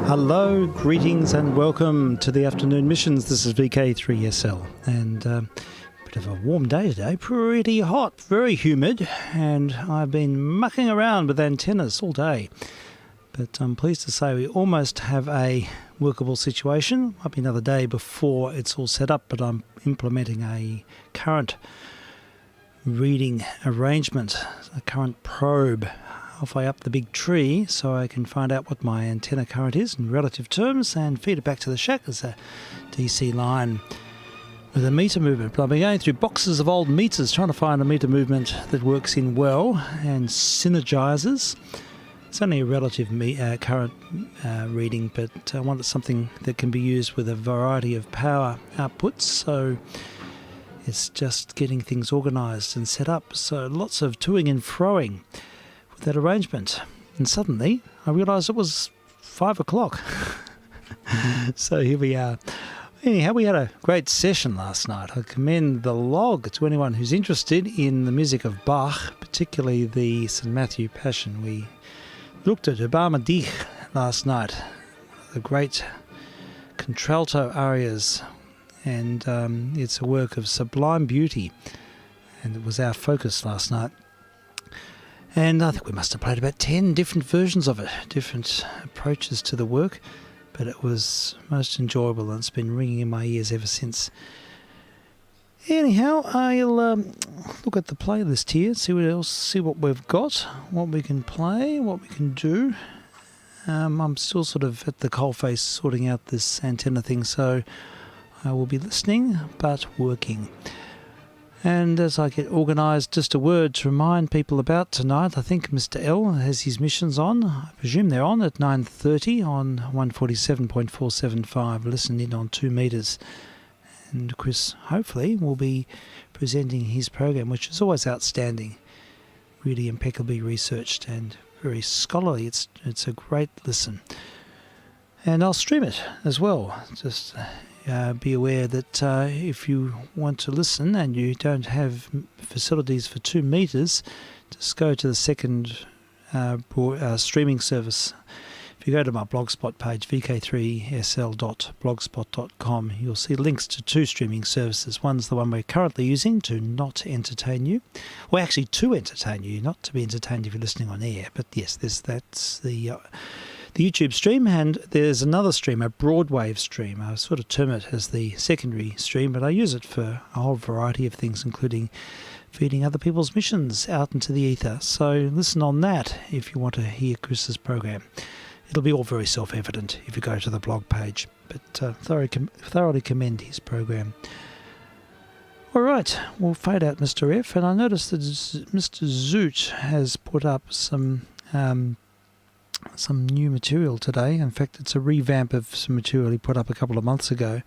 Hello, greetings and welcome to the afternoon missions. This is vk3sl and a bit of a warm day today, pretty hot, very humid, and I've been mucking around with antennas all day. But I'm pleased to say we almost have a workable situation. Might be another day before it's all set up, but I'm implementing a current reading arrangement, a current probe halfway up the big tree so I can find out what my antenna current is in relative terms and feed it back to the shack as a DC line with a meter movement. But I've been going through boxes of old meters trying to find a meter movement that works in well and synergizes. It's only a relative current reading, but I wanted something that can be used with a variety of power outputs, so it's just getting things organized and set up. So lots of toing and froing with that arrangement, and suddenly I realised it was 5 o'clock. So here we are. Anyhow, we had a great session last night. I commend the log to anyone who's interested in the music of Bach, particularly the St. Matthew Passion. We looked at Obama Dich last night, the great contralto arias, and it's a work of sublime beauty, and it was our focus last night. And I think we must have played about 10 different versions of it, different approaches to the work, but it was most enjoyable and it's been ringing in my ears ever since. Anyhow, I'll look at the playlist here, see what we've got, what we can play, what we can do. I'm still sort of at the coalface sorting out this antenna thing, so I will be listening but working. And as I get organised, just a word to remind people about tonight. I think Mr. L has his missions on. I presume they're on at 9:30 on 147.475. Listen in on 2 metres. And Chris, hopefully, will be presenting his program, which is always outstanding. Really impeccably researched and very scholarly. It's a great listen. And I'll stream it as well. Just be aware that if you want to listen and you don't have facilities for 2 metres, just go to the second streaming service. If you go to my blogspot page, vk3sl.blogspot.com, you'll see links to 2 streaming services. One's the one we're currently using to not entertain you. Well, actually to entertain you, not to be entertained if you're listening on air. But yes, that's the YouTube stream, and there's another stream, a broadwave stream. I sort of term it as the secondary stream, but I use it for a whole variety of things, including feeding other people's missions out into the ether. So listen on that if you want to hear Chris's program. It'll be all very self-evident if you go to the blog page, but thoroughly commend his program. All right, we'll fade out Mr. F, and I noticed that Mr. Zoot has put up some new material today. In fact, it's a revamp of some material he put up a couple of months ago.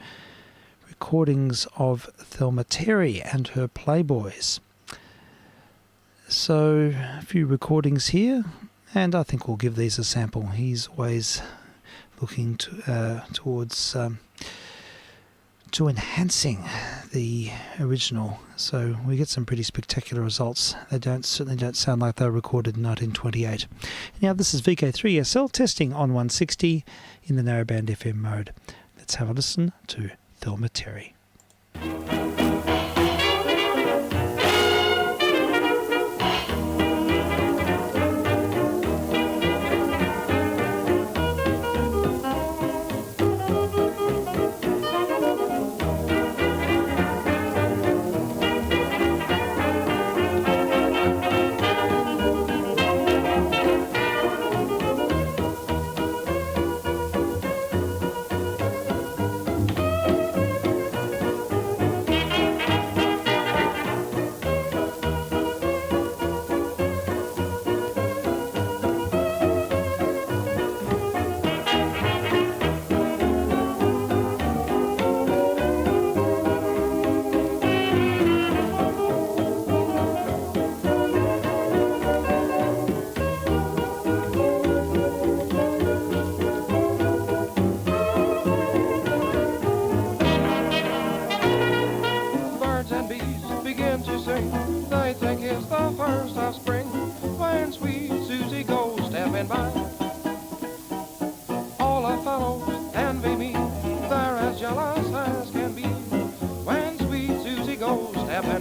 Recordings of Thelma Terry and her Playboys. So, a few recordings here, and I think we'll give these a sample. He's always looking towards to enhancing the original, so we get some pretty spectacular results. They certainly don't sound like they were recorded in 1928. Now this is vk3sl testing on 160 in the narrowband FM mode. Let's have a listen to Thelma Terry.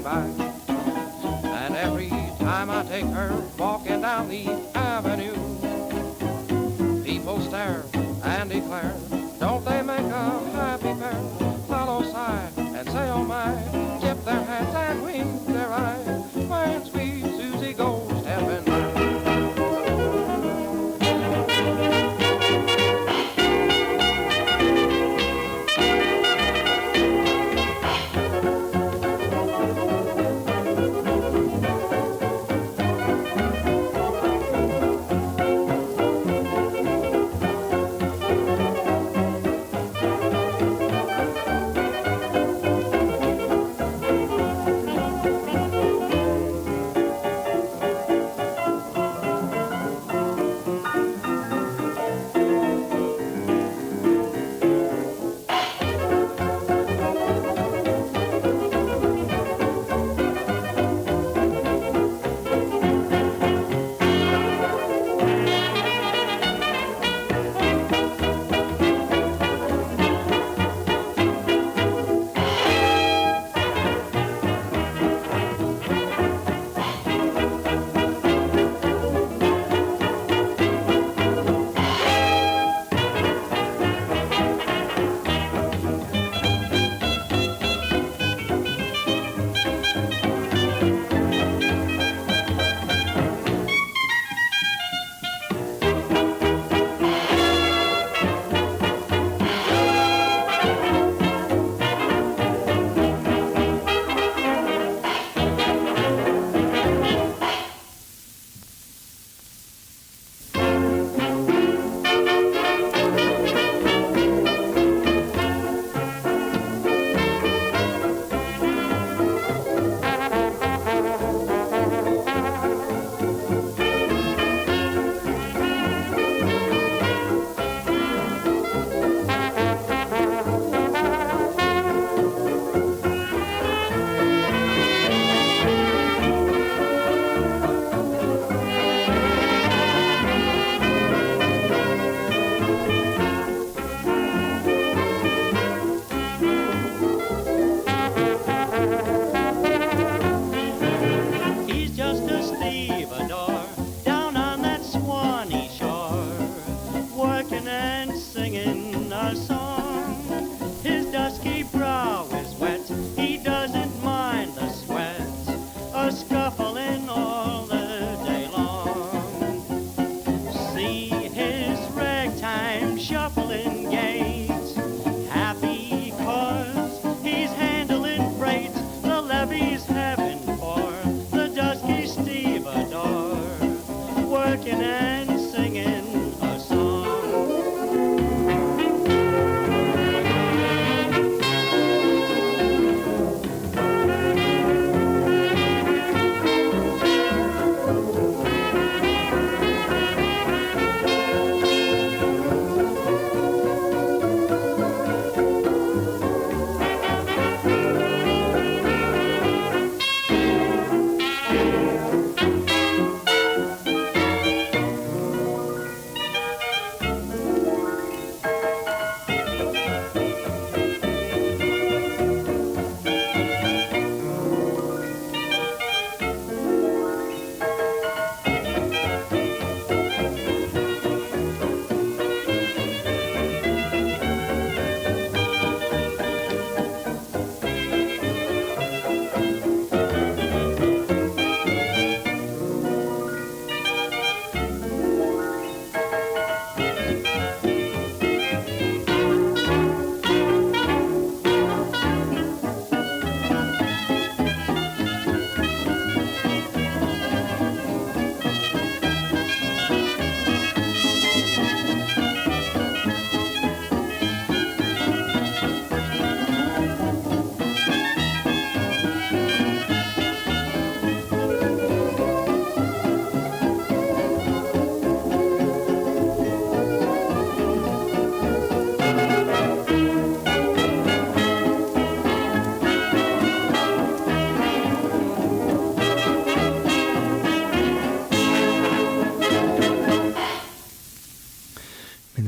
And every time I take her walking down the avenue, people stare and declare, don't they make a happy pair? Fellows sigh and say, oh my, tip their hats and wink their eyes when sweet Susie goes stepping by.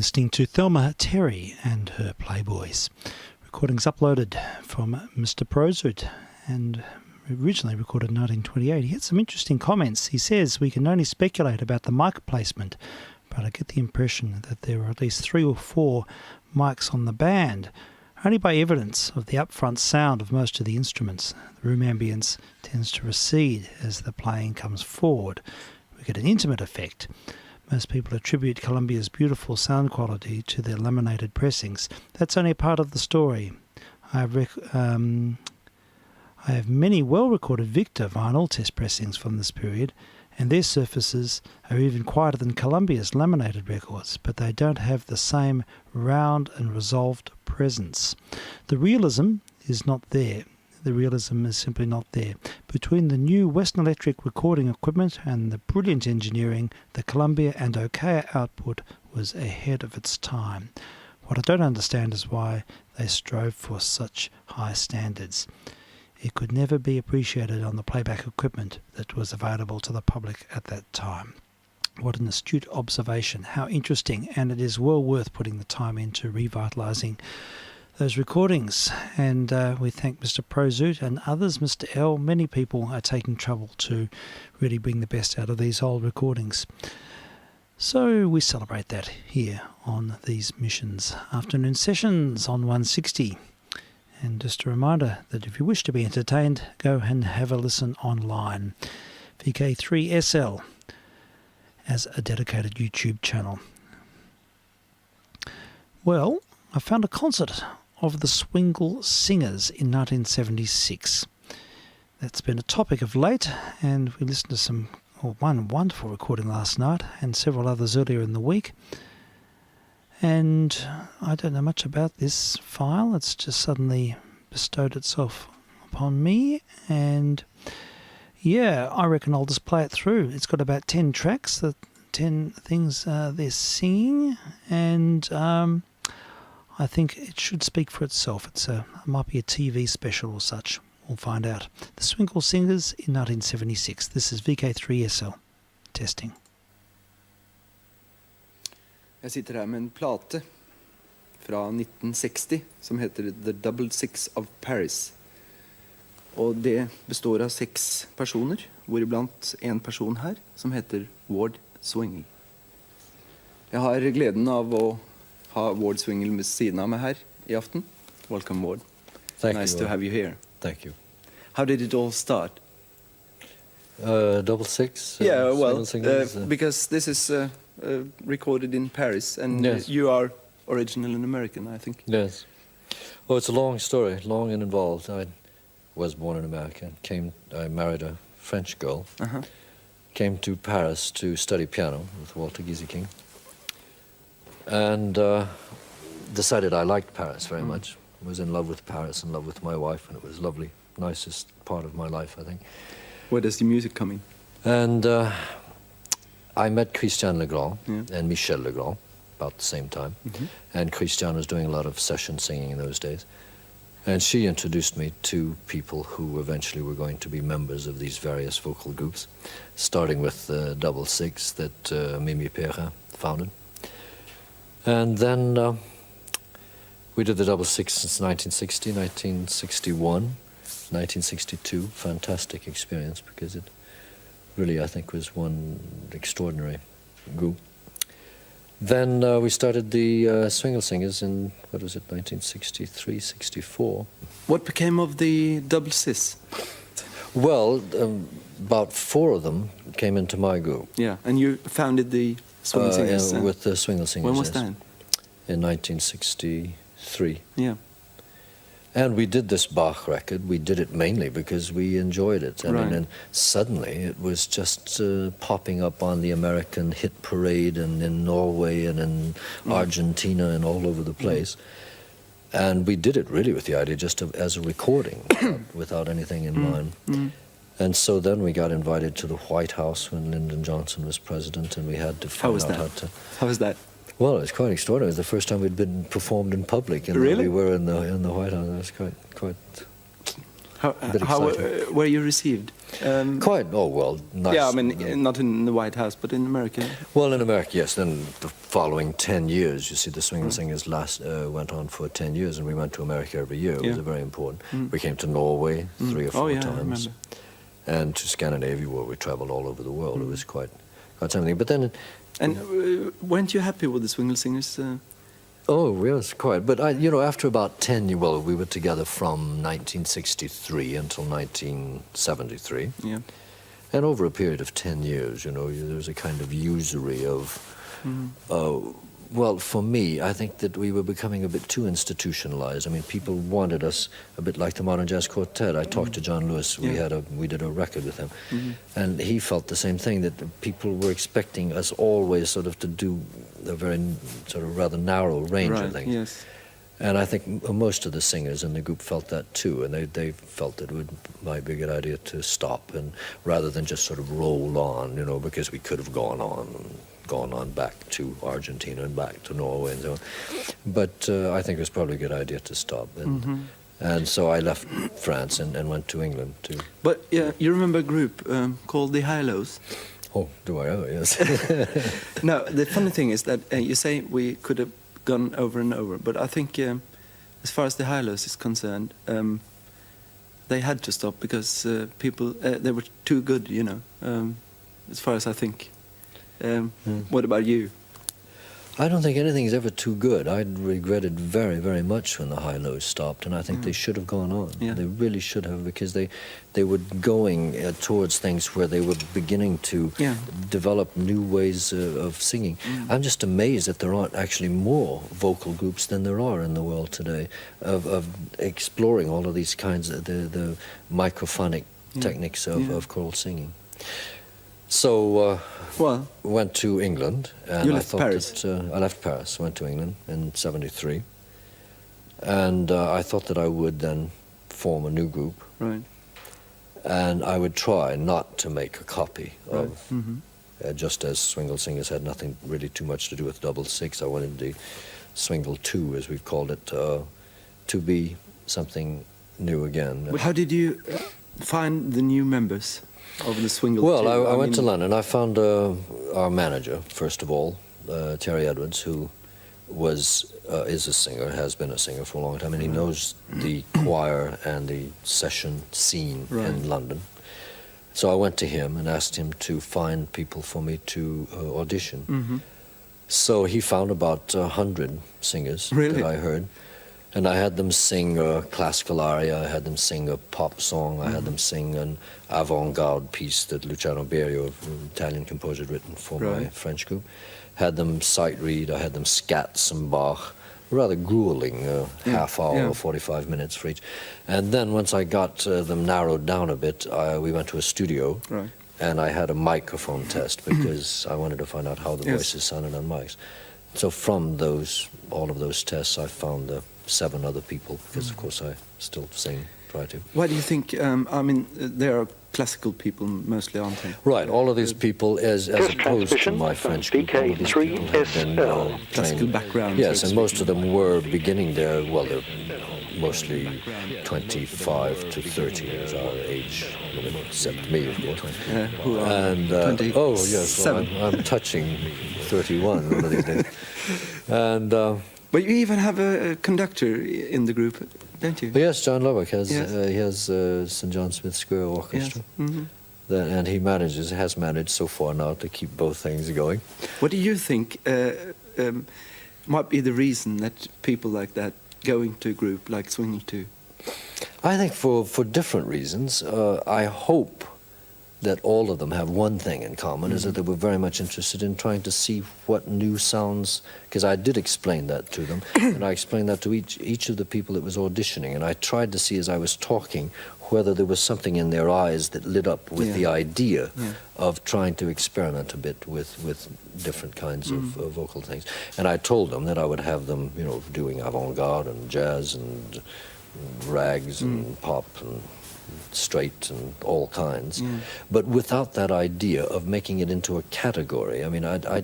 listening to Thelma Terry and her Playboys. Recordings uploaded from Mr. Prozoot and originally recorded in 1928. He had some interesting comments. He says, "We can only speculate about the mic placement, but I get the impression that there were at least 3 or 4 mics on the band. Only by evidence of the upfront sound of most of the instruments. The room ambience tends to recede as the playing comes forward. We get an intimate effect. Most people attribute Columbia's beautiful sound quality to their laminated pressings. That's only a part of the story. I have many well-recorded Victor vinyl test pressings from this period, and their surfaces are even quieter than Columbia's laminated records, but they don't have the same round and resolved presence. The realism is not there. The realism is simply not there. Between the new Western Electric recording equipment and the brilliant engineering, the Columbia and Okaya output was ahead of its time. What I don't understand is why they strove for such high standards. It could never be appreciated on the playback equipment that was available to the public at that time." What an astute observation. How interesting, and it is well worth putting the time into revitalising those recordings. And we thank Mr. Prozoot and others, Mr. L. Many people are taking trouble to really bring the best out of these old recordings. So we celebrate that here on these Missions Afternoon Sessions on 160. And just a reminder that if you wish to be entertained, go and have a listen online. vk3sl as a dedicated YouTube channel. Well, I found a concert of the Swingle Singers in 1976. That's been a topic of late, and we listened to one wonderful recording last night and several others earlier in the week. And I don't know much about this file. It's just suddenly bestowed itself upon me, and yeah, I reckon I'll just play it through. It's got about 10 tracks, the 10 things they're singing, and I think it should speak for itself. It might be a TV special or such. We'll find out. The Swingle Singers in 1976. This is vk3sl. Testing. Jeg sitter her med en plate fra 1960 som heter The Double Six of Paris. Og det består av 6 personer, hvoriblant en person her som heter Ward Swingle. Jeg har gleden av å ha Ward Swingle med siden av meg her i aften. Welcome, Ward. Nice to have you here. Thank you. How did it all start? Double six? Yeah, well, singles, because this is recorded in Paris, and yes. You are original and American, I think. Yes. Well, it's a long story, long and involved. I was born in America. I married a French girl. Uh-huh. Came to Paris to study piano with Walter Gieseking. And decided I liked Paris very much. Was in love with Paris, in love with my wife, and it was lovely. Nicest part of my life, I think. Where does the music come in? And I met Christian Legrand and Michel Legrand about the same time. Mm-hmm. And Christian was doing a lot of session singing in those days. And she introduced me to people who eventually were going to be members of these various vocal groups, starting with the Double Six that Mimi Perrin founded. And then we did the Double Six since 1960, 1961, 1962. Fantastic experience, because it really, I think, was one extraordinary group. Then we started the Swingle Singers in, 1963, 64. What became of the Double Six? Well, about 4 of them came into my group. Yeah, and you founded the Swingle Singers? With the Swingle Singers, when was yes. that? In 1963. Yeah. And we did this Bach record. We did it mainly because we enjoyed it. I mean, and suddenly it was just popping up on the American hit parade, and in Norway and in Argentina and all over the place. And we did it really with the idea just as a recording, without anything in mind. And so then we got invited to the White House when Lyndon Johnson was president, and we had to find out how to... How was that? Well, it's quite extraordinary. It was the first time we'd been performed in public, and really? we were in the White House. It was quite. bit exciting. were you received? Quite, oh well, nice. Yeah, I mean, not in the White House, but in America. Well, in America, yes. Then the following 10 years, you see, the Swinging Singers went on for 10 years, and we went to America every year. It was very important. We came to Norway 3 or 4 times, and to Scandinavia, where we traveled all over the world. It was quite something. But then, and weren't you happy with the Swingle Singers? Oh, yes, quite. But, after about 10 years, well, we were together from 1963 until 1973. Yeah. And over a period of 10 years, there was a kind of usury of, well, for me, I think that we were becoming a bit too institutionalized. I mean, people wanted us a bit like the Modern Jazz Quartet. I talked to John Lewis. We did a record with him. And he felt the same thing, that people were expecting us always sort of to do a very sort of rather narrow range of things. Yes. And I think most of the singers in the group felt that too, and they felt that it might be a good idea to stop, and rather than just sort of roll on, because we could have gone on back to Argentina and back to Norway and so on. But I think it was probably a good idea to stop. And so I left France and went to England too. But yeah, you remember a group called the High-Lows? Oh, do I? Oh, yes. No, the funny thing is that you say we could have gone over and over, but I think as far as the High-Lows is concerned, they had to stop because people, they were too good, as far as I think. What about you? I don't think anything's ever too good. I regretted very, very much when the High-Lows stopped, and I think they should have gone on. Yeah. They really should have, because they were going towards things where they were beginning to develop new ways of singing. I'm just amazed that there aren't actually more vocal groups than there are in the world today of exploring all of these kinds of the microphonic techniques of choral singing. So went to England, and you left Paris. I left Paris, went to England in '73, and I thought that I would then form a new group, right? And I would try not to make a copy of, just as Swingle Singers had nothing really too much to do with Double Six. I wanted the Swingle 2, as we've called it, to be something new again. But how did you find the new members of the Swingle? Well, I went to London. I found our manager, first of all, Terry Edwards, who is a singer, has been a singer for a long time, and he knows the choir and the session scene in London. So I went to him and asked him to find people for me to audition. So he found about 100 singers that I heard. And I had them sing a classical aria, I had them sing a pop song, I had them sing an avant-garde piece that Luciano Berio, an Italian composer, had written for my French group. Had them sight read, I had them scat some Bach, rather grueling, half hour or 45 minutes for each. And then once I got them narrowed down a bit, we went to a studio, and I had a microphone test because I wanted to find out how the voices sounded on mics. So from all of those tests, I found 7 other people, because of course I still try to. Why do you think, I mean, there are classical people mostly, aren't they? Right, all of these people, as opposed to my French group, all of these people have been classical background. Yes, and most of them were beginning their, well, they're mostly 25 to 30 is our age limit, except me, of course. Who are and oh yes, well, I'm touching 31 one of these days. And but you even have a conductor in the group, don't you? yes, John Lubbock has he has St. John Smith Square Orchestra, and he has managed so far now to keep both things going. What do you think might be the reason that people like that go into a group like Swinging 2? I think for different reasons. I hope that all of them have one thing in common, is that they were very much interested in trying to see what new sounds, because I did explain that to them, and I explained that to each of the people that was auditioning, and I tried to see as I was talking whether there was something in their eyes that lit up with the idea of trying to experiment a bit with different kinds of vocal things. And I told them that I would have them, doing avant-garde and jazz and rags and pop and straight and all kinds, but without that idea of making it into a category. I mean, I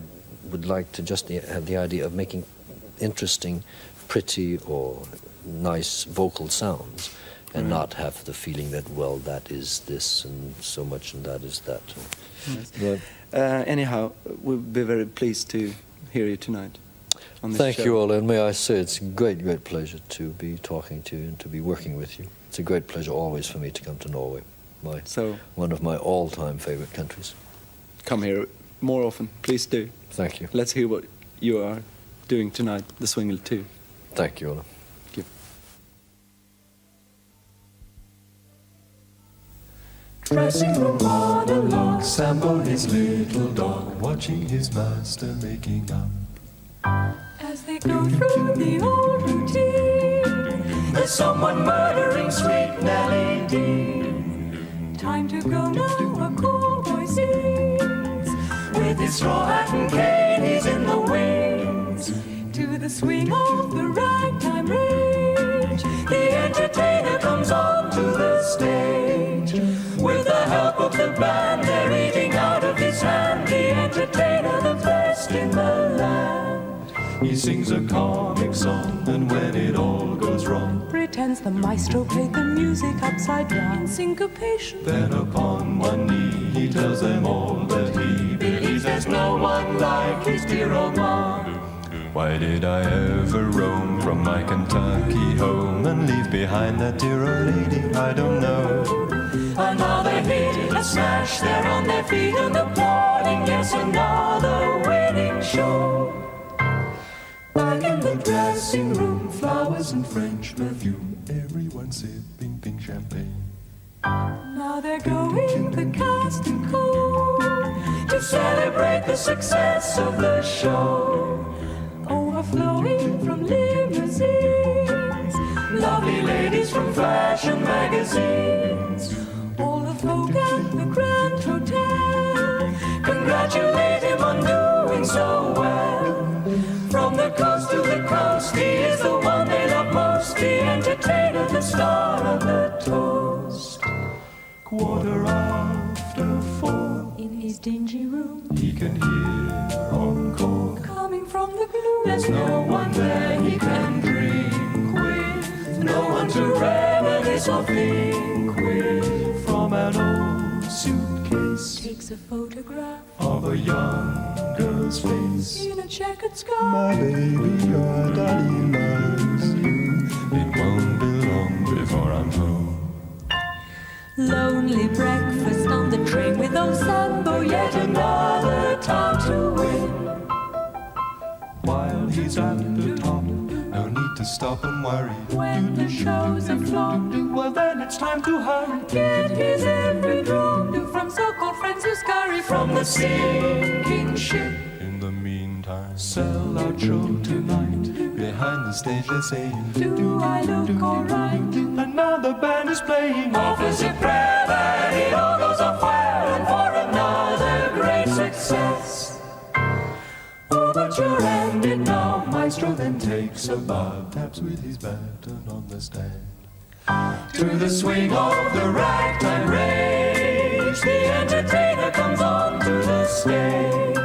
would like to just have the idea of making interesting, pretty, or nice vocal sounds, and not have the feeling that, well, that is this and so much and that is that. Yes. But Anyhow, we'll be very pleased to hear you tonight on this thank show. you all, and may I say it's a great, great pleasure to be talking to you and to be working with you. It's a great pleasure always for me to come to Norway, one of my all-time favorite countries. Come here more often, please do. Thank you. Let's hear what you are doing tonight, the Swingle 2. Thank you, Ola. Thank you. Dressing room monologue, Sambo his little dog, watching his master making up. As they go through the old routine, There's someone murdering sweet Nellie Dean. Time to go now, a cool boy sings. with his straw hat and cane, he's in the wings. To the swing of the ragtime rage, The entertainer comes on to the stage. With the help of the band, they're eating out of his hand. The entertainer, the best in the land. He sings a comic song, and when it all goes wrong, pretends the maestro played the music upside down. In syncopation, then upon one knee he tells them all that he believes there's no one like his dear old mom. Why did I ever roam from my Kentucky home and leave behind that dear old lady? I don't know. Another hit, a smash, they're on their feet and applauding. Yes, another winning show. Back in the dressing room, flowers and French perfume, everyone sipping pink champagne. now they're going the cast and co To celebrate the success of the show. overflowing from limousines. Lovely ladies from fashion magazines All the folk at the Grand Hotel congratulate him on doing so well. From the coast to the coast, he is the one they love most. The entertainer, the star of the toast. 4:15, in his dingy room, he can hear encore. coming from the gloom. There's no one there he can drink with, no one to reminisce or think with. From an old suitcase Takes a photograph of a young girl's face. in a checkered sky. My baby, your darling loves you. It won't be long before I'm home. Lonely breakfast on the train with old Sambo, yet Another time to win. While he's at the top, no need to stop and worry. when the show's a flop. Well, then it's time to hurry. Get his every drop from so-called friends who scurry From the sinking ship. In the meantime, sell our show tonight. Behind the stage they're saying, Do I look alright? and now the band is playing. Offers a prayer that it all goes off well, and for another great success. Oh, but you're ended now. Maestro then takes a bow, taps with his baton on the stand. To the swing of the ragtime rage, the entertainer comes on to the stage.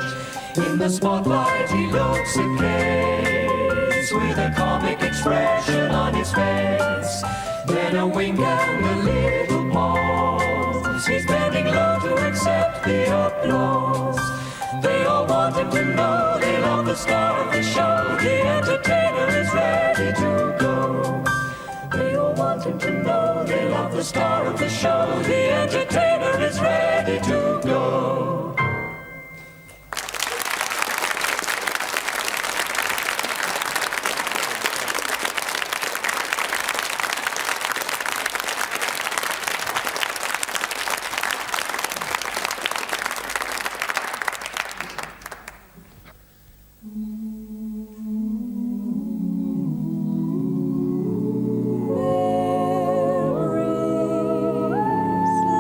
In the spotlight he looks a case, with a comic expression on his face. Then a wink and a little pause. He's bending low to accept the applause. They all want him to know they love the star of the show. The entertainer is ready to go. They all want him to know they love the star of the show. The entertainer is ready to go.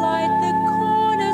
Light the corner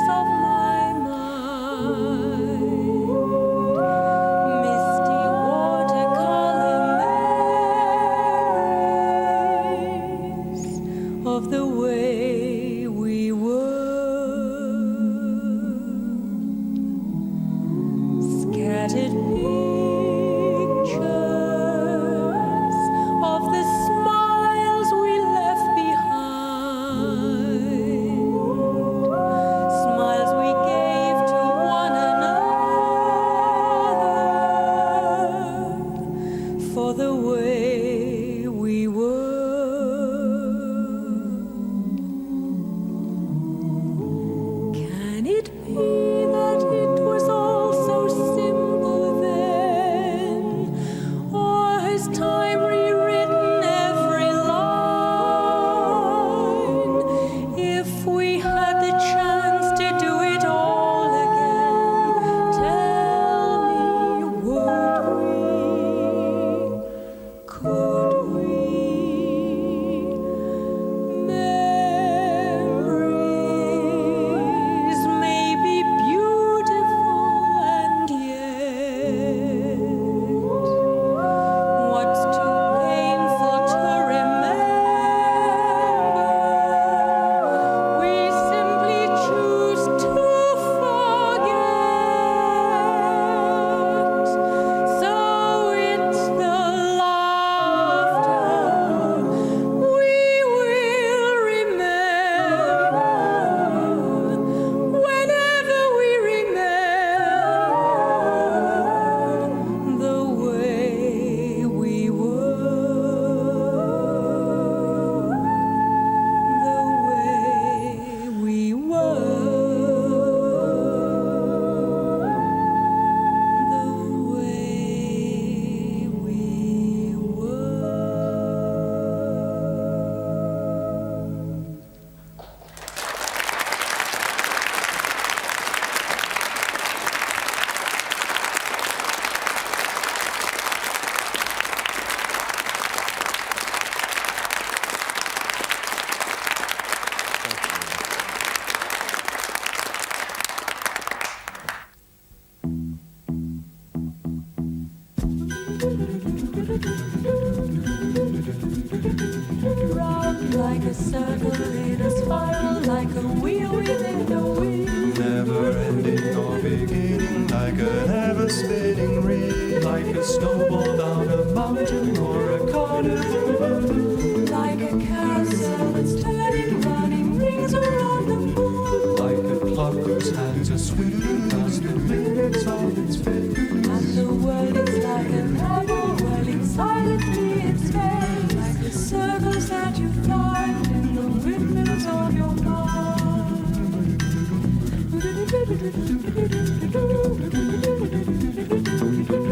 a circle in a spiral, like a wheel within a wheel. Never ending or beginning, like an ever spinning reel. Like a snowball down a mountain or a carnival balloon. Like a carousel that's turning, running rings around the moon. Like a clock whose hands are swinging past the minutes of its fate. And the world is like an apple whirling silently in space. Like the circles that you find in the windmills of your mind.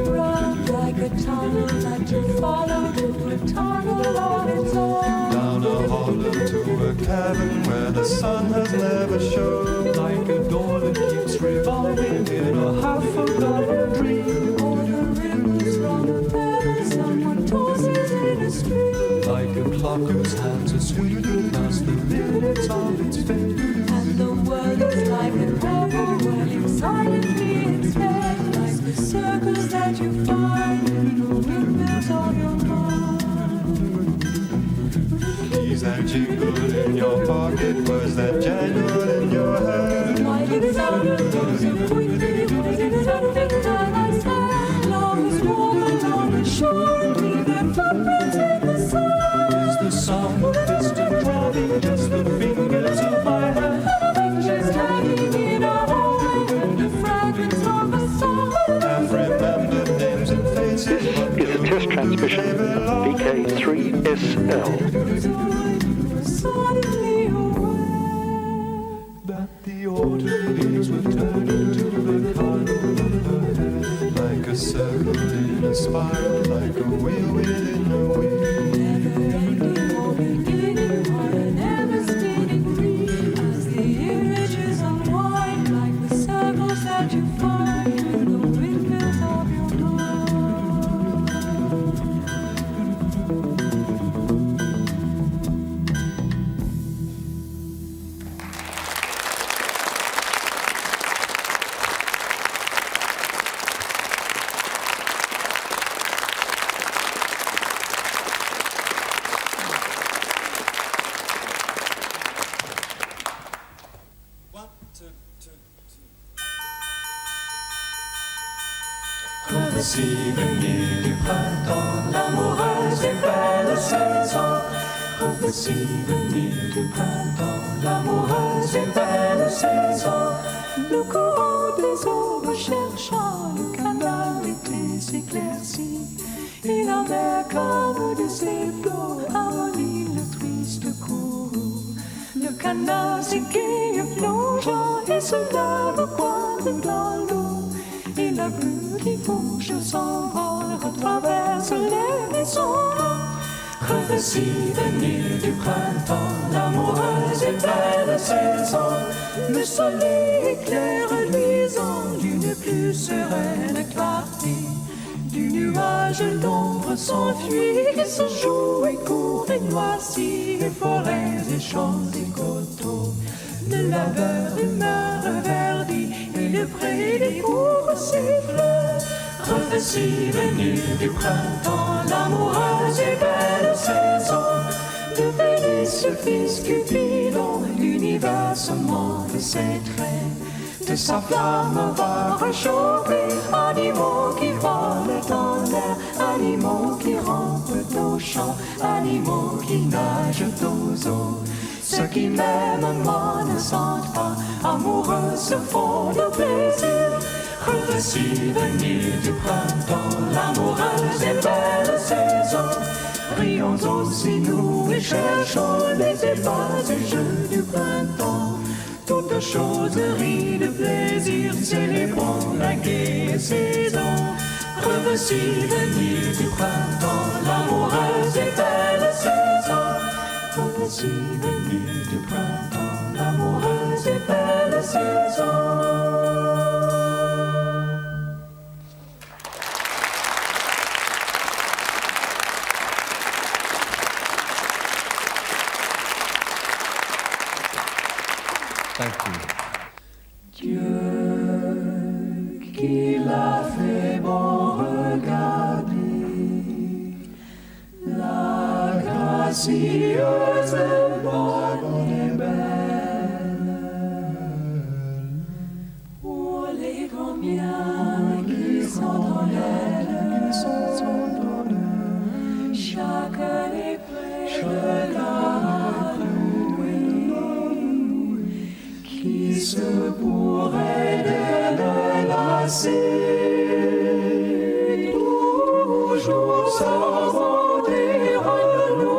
Round like a tunnel that you follow to a tunnel on its own. Down a hollow to a cavern where the sun has never shone. Like a door that keeps revolving in a half-forgotten dream. Or the ripples from a feather someone tosses in a stream. Like a clock whose hands are swinging past the minutes of its fate. And the world is like an apple whirling silently in space. Like the circles that you find in the windmills of your mind. Keys that jingle in your pocket, words that jangle in your head. Like it sounded those of quickly, was it something that I said? Love is warm along the shore, leave their footprints in the sand. Is the sound of distant drumming just the fingers of my hand? Pictures hanging in a hallway, and the fragments of a song. I've remembered names and faces. This is a test transmission, vk3sl. Suddenly aware That the autumn leaves will turn into the color of her hair. Like a circle in a spiral, like a wheel within a wheel. never ending or beginning on an ever spinning reel. As the images unwind, like the circles that you find in the windmills of your mind. Voici venue du printemps, l'amoureuse et belle saison. Voici venue du printemps, l'amoureuse et belle saison. Le courant des aubes cherchant le canal d'été s'éclaircit. Et la mer calme de ses flots harmonie le triste courroux. Le canal s'égaye plongeant et se lève pointe dans l'eau. Et la brume qui bouge s'envole, retraverse les maisons. Voici venue du printemps, l'amoureuse et belle saison. Le soleil éclaire luisant d'une plus sereine clarté. Du nuage l'ombre s'enfuit et se joue et court et noircit les forêts et champs et coteaux. Le labeur humeur verdit et le pré découvre ses fleurs. Voici venue du printemps, l'amoureuse et belle saison. De Vénus le fils Cupidon, l'univers se ment de ses traits. De sa flamme va réchauffer animaux qui volent dans l'air, animaux qui rampent aux champs, animaux qui nagent aux eaux. Ceux qui même moi ne sentent pas, amoureux se font de plaisir. Voici venue du printemps, l'amoureuse et belle saison. Rions aussi nous et cherchons les ébats du jeu du printemps. Toutes choses rient de plaisir, célébrons la gaie saison. Voici venue du printemps, l'amoureuse et belle saison. Voici venue du printemps, l'amoureuse et belle saison. Thank you. Dieu qui l'a fait bon regarder, la grâce gracieuse, bonne et belle. Pour les grands biens qui sont en elle, chacun est près de la louer, qui se pourrait de le lasser, toujours sans bonté renouvelle.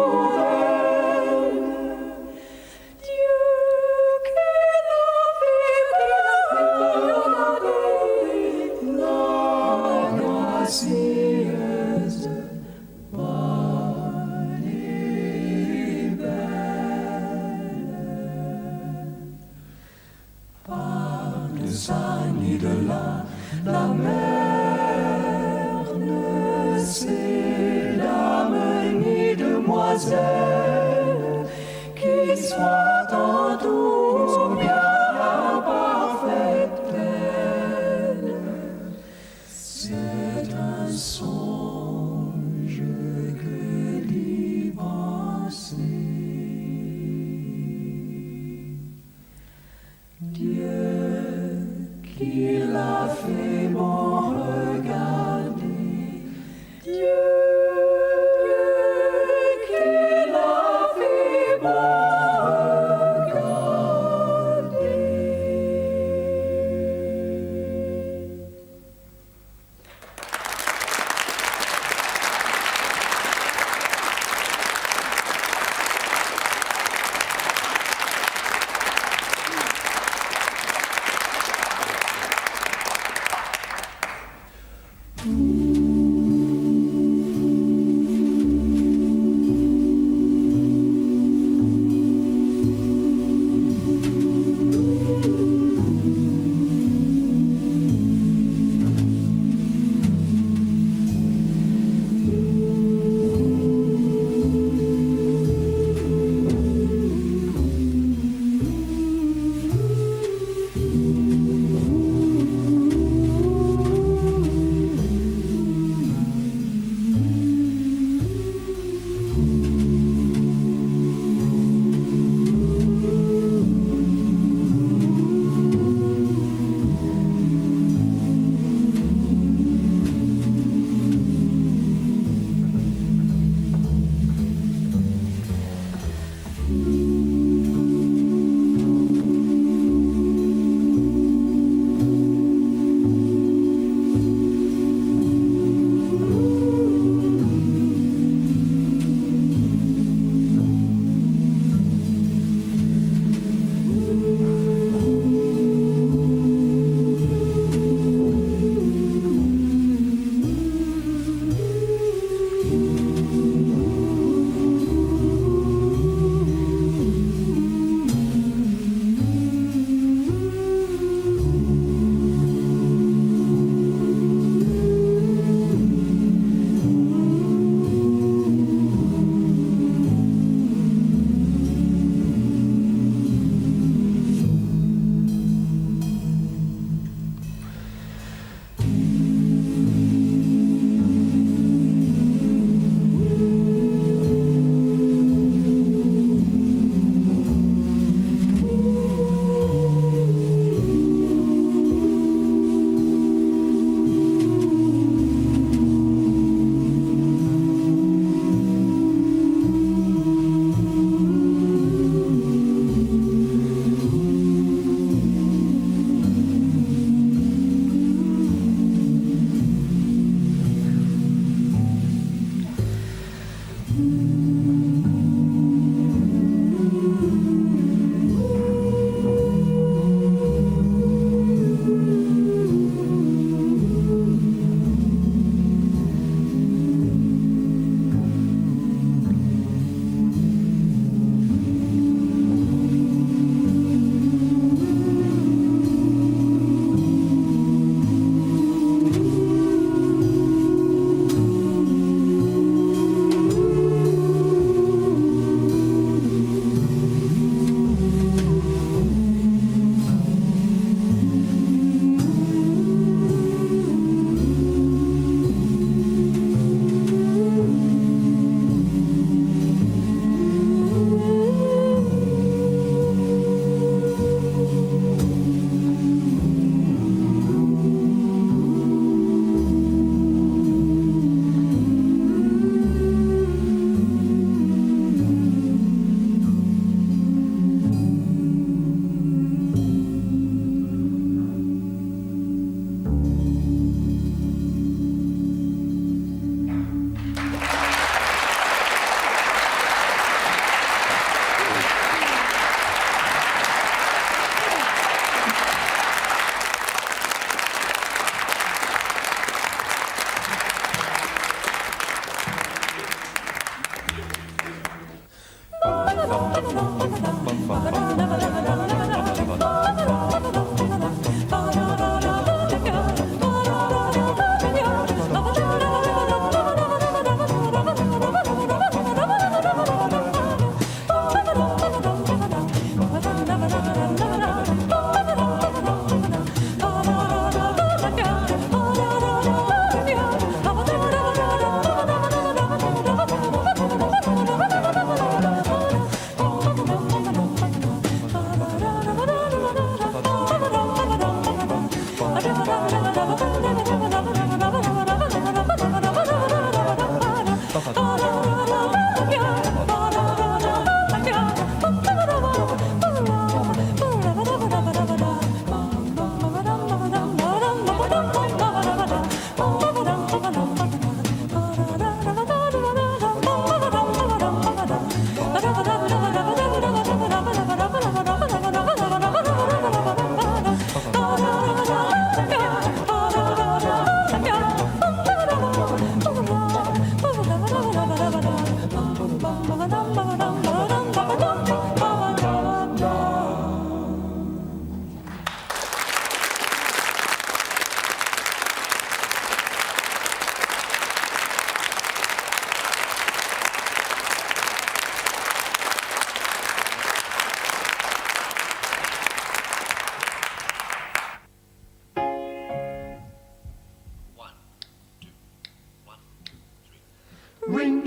Dieu qu'elle a fait, la gracieuse, bonne et belle. Par de ça ni de là, la mer ne sait dame ni demoiselle qui soit en tout bien parfaite telle. C'est un songe que d'y penser. Dieu qui l'a fait bon regarder, Dieu qui l'a fait bon regarder.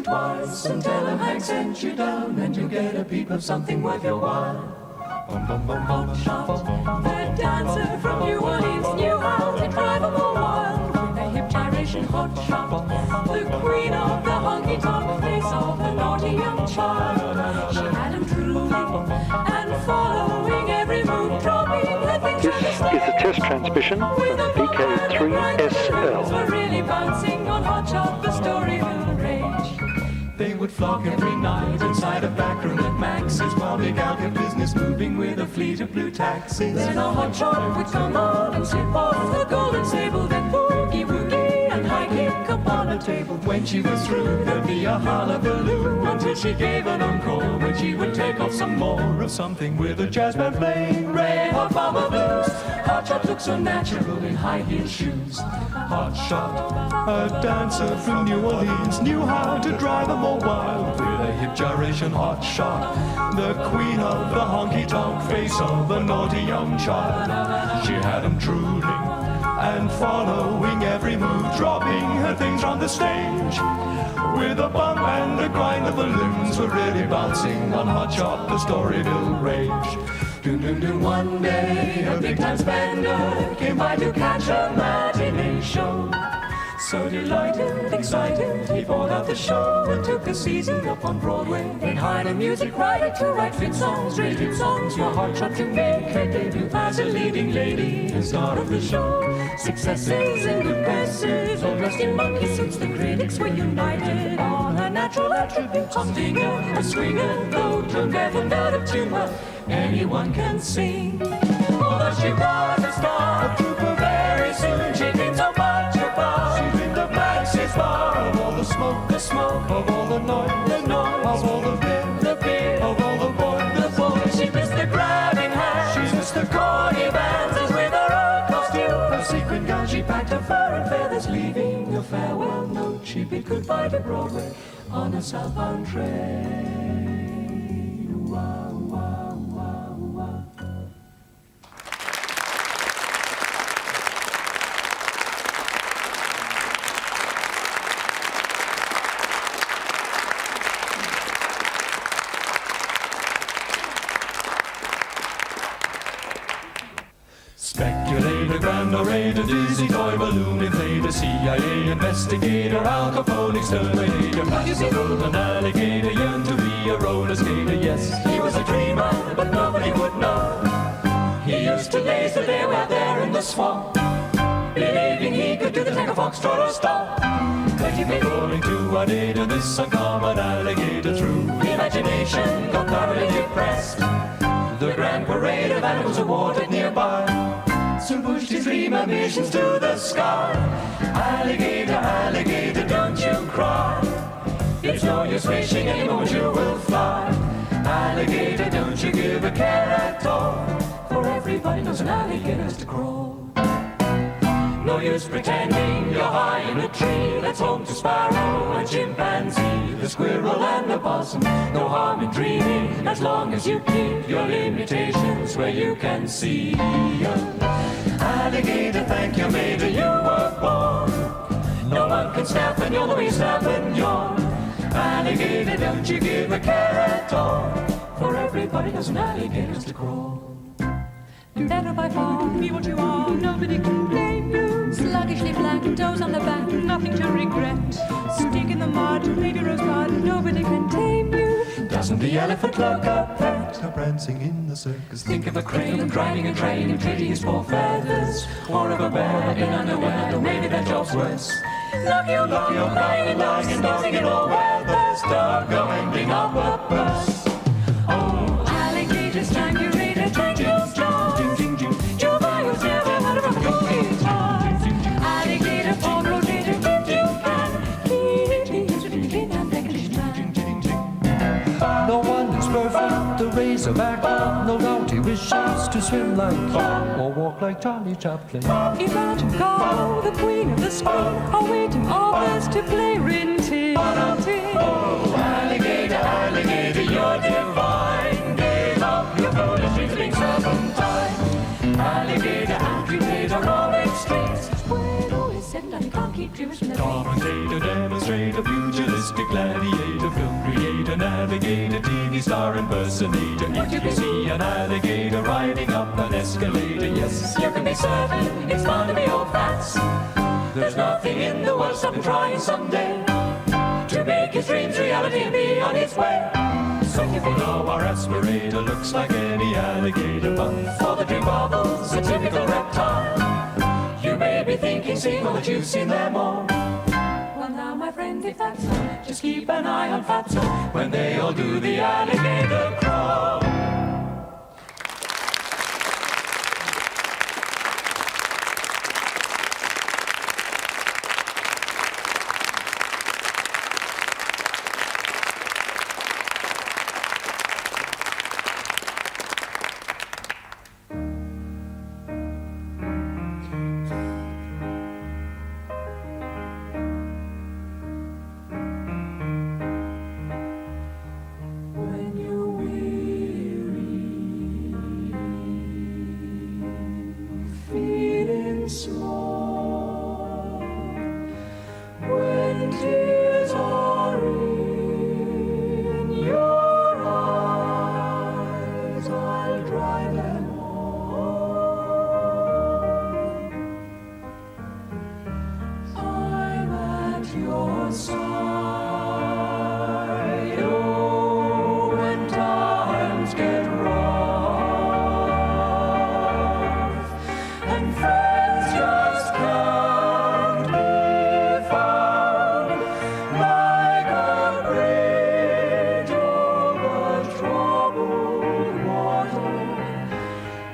think twice and tell him Hank sent you down, and you'll get a peep of something worth your while. Hot shot, the dancer from New Orleans knew how to drive 'em all wild with a hip gyration. Hot shot, the queen of the honky-tonk face of the naughty young child. She had him drooling and following every move, dropping her things on the This stage. is a test transmission from vk3sl. Were really bouncing on Hot Shot, the story will rage. They would flock every night inside a back room at Max's while Big Al kept business moving with a fleet of blue taxis. Then a Hot Shot would come on and slip off the golden sable, then boogie woogie and high kick up on a table. When she was through, there'd be a hullabaloo until she gave an encore, when she would take off some more of something with a jazz band playing Red Hot Bomber Blues. Hot Shot looked so natural in high heel shoes. Hot Shot, a dancer from New Orleans, knew how to drive 'em all wild with a hip gyration. Hot Shot, the queen of the honky-tonk face of a naughty young child. She had 'em drooling and following every move, dropping her things on the stage. With a bump and a grind, the balloons were really bouncing on Hot Shot, the story will rage. Doom, doom, doom, one day a big-time spender came by to catch a matinee show. So delighted, excited, he bought out the show and took a season up on Broadway. Then hired a music writer to write fit songs, rated songs for Hot Shot to make her debut as a leading lady and star of the show. Successes and good presses, all dressed in monkey suits, the critics were united on her natural attributes. A stinger, a swinger, though tone deaf and out of tune, but anyone can sing. Although she was a star, a trooper very soon, she did so much about. She did the Max's bar, of all the smoke, of all the noise, of all the beer, of all the boy. She missed the grabbing hand, she missed the corny bands, as with her own costume, her sequin gown, she packed her fur and feathers, leaving a farewell note. She bid goodbye to Broadway on a southbound train. Wow, wow, wow, wow. Speculator, grand orator, dizzy toy balloon inflator, CIA investigator, Al Capone exterminator, possible an alligator, yearned to be a roller skater. Yes, he was a dreamer, but nobody would know. He used to laser there out there in the swamp, believing he could do the tango foxtrot or stop. But he been going to Juanita, this uncommon alligator, through imagination got thoroughly depressed. The grand parade of animals awarded nearby soon pushed his dream ambitions to the sky. Alligator, alligator, don't you cry. It's no use wishing any moment you will fly. Alligator, don't you give a care at all, for everybody knows an alligator's to crawl. No use pretending you're high in a tree that's home to sparrow and chimpanzee, the squirrel and the possum. No harm in dreaming as long as you keep your limitations where you can see. Alligator, thank you, Mater, you were born. No one can snap and you'll always snap and yawn. Alligator, don't you give a care at all, for everybody knows an alligator's to crawl. You're better by far, be what you are, nobody can blame you. Sluggishly black, toes on the back, nothing to regret. Stick in the mud, Lady Rosebud, nobody can tame you. Doesn't the elephant look a pet, a prancing in the circus? Think of a crane grinding and training and treating his poor feathers, or of a bear in underwear, maybe that job's worse. Lucky or lying and lying and dancing in all weathers, dog winding up a bus. Oh, alligators, strangulator, triangles, jaws. Juvile's never heard of a cookie guitar. Alligator, pawn rotator, can keep and beckoning man. No one is perfect, the razorback. No doubt he wishes to swim like Bob or walk like Charlie Chaplin. Imagine Carl, the queen of the screen, awaiting offers to play Rin Tin Tin. Oh, alligator, alligator, you're divine. Give up your golden strings, being serpentine. Alligator, amputator, all extremes. When all is said and done, you can't keep dreamers from the dreams. Commentator, demonstrator, pugilistic gladiator. alligator, TV star impersonator. If you can see an alligator riding up an escalator, yes, You can be certain it's fun to be old fats. There's nothing in the world stopping trying someday to make his dreams reality and be on its way. so for now our aspirator looks like any alligator, but For the dream bubbles, a typical reptile. You may be thinking, seeing all that you've seen them all. Well now, my friend, if that's so, just keep an eye on Fatso when they all do the alligator crawl. When you're weary, feeling small, when tears are in your eyes, I'll dry them all. I'm at your side. Oh, when times get rough and friends just can't be found, like a bridge over troubled water,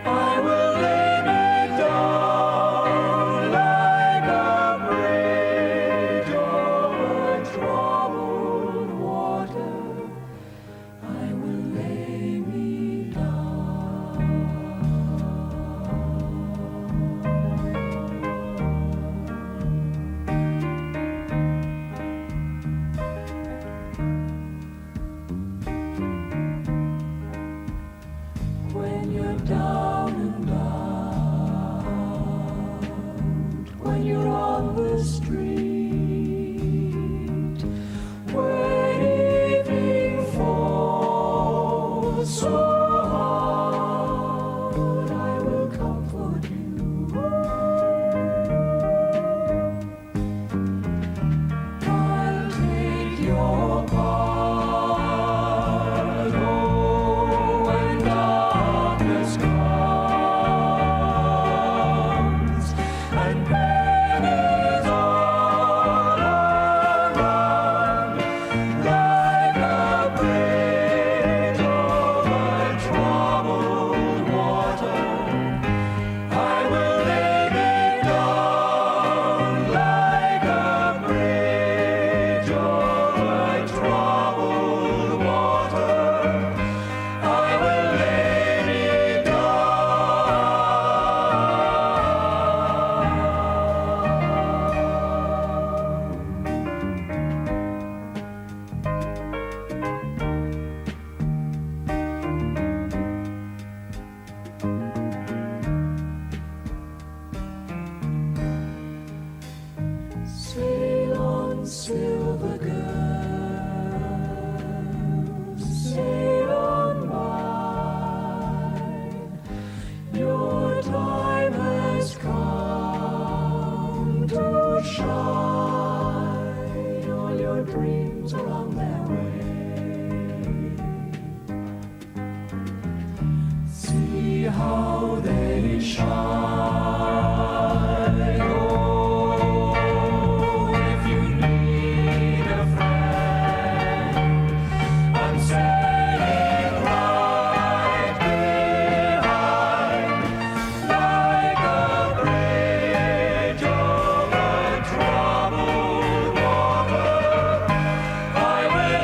I will lay me down like a bridge over troubled water. I will lay me down. When you're down and out, when you're on the street, when evening falls so hard, I will comfort you. I'll take your part. Oh, when darkness comes and pain is all around, like a bridge over troubled water, I will lay me down like a bridge over troubled water. I will lay me Sail on, silver girl, sail on mine. Your time has come to shine. All your dreams are on their way. See how they shine. Oh, if you need a friend, I'm sailing right behind, like a bridge over troubled water. I will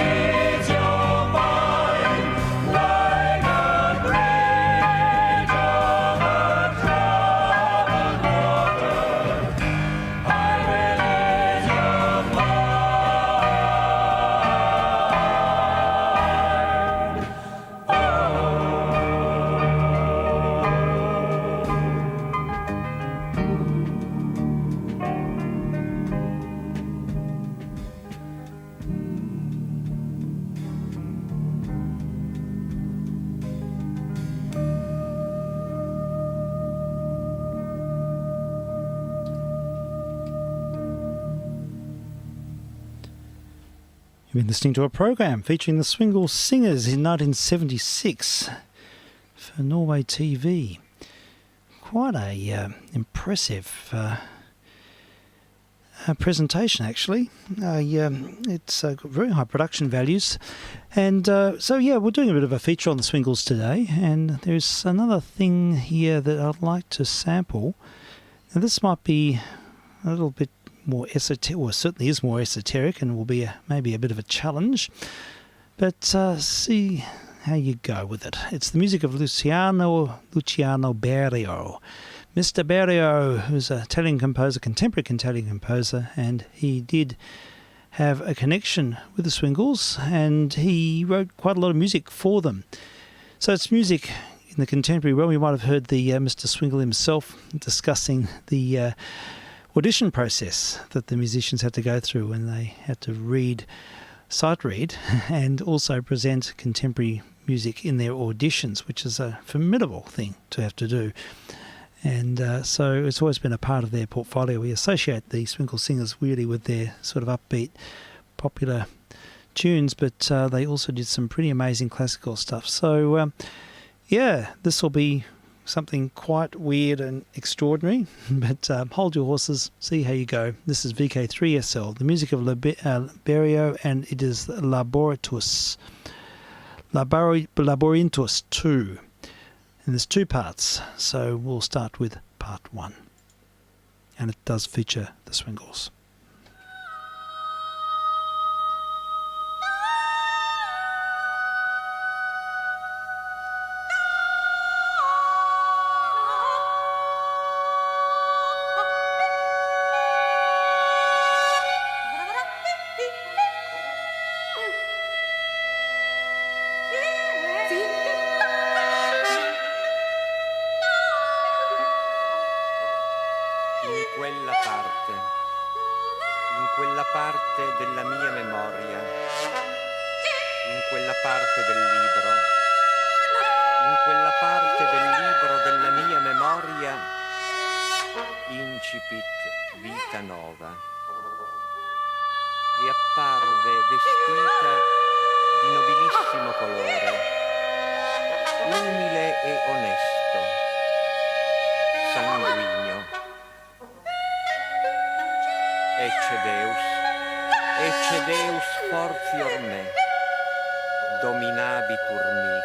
You've been listening to a program featuring the Swingle Singers in 1976 for Norway TV. Quite a impressive presentation, actually. It's got very high production values. And so, yeah, we're doing a bit of a feature on the Swingles today. And there's another thing here that I'd like to sample. Now, this might be a little bit more esoteric, or certainly is more esoteric, and will be maybe a bit of a challenge. But see how you go with it. It's the music of Luciano Berio. Mr. Berio, who's an Italian composer, contemporary Italian composer, and he did have a connection with the Swingles, and he wrote quite a lot of music for them. So it's music in the contemporary realm. You might have heard the Mr. Swingle himself discussing the audition process that the musicians had to go through when they had to sight read, and also present contemporary music in their auditions, which is a formidable thing to have to do. And so it's always been a part of their portfolio. We associate the Swingle Singers really with their sort of upbeat, popular tunes, but they also did some pretty amazing classical stuff. So, yeah, this will be something quite weird and extraordinary, but hold your horses, see how you go. This is vk3sl, the music of Berio, and it is Laborintus 2. And there's two parts, so we'll start with part 1. And it does feature the Swingles. In quella parte della mia memoria, in quella parte del libro, in quella parte del libro della mia memoria, incipit vita nova, e apparve vestita di nobilissimo colore, umile e onesto, sanguigno. Ecce Deus fortior me, dominabitur mihi.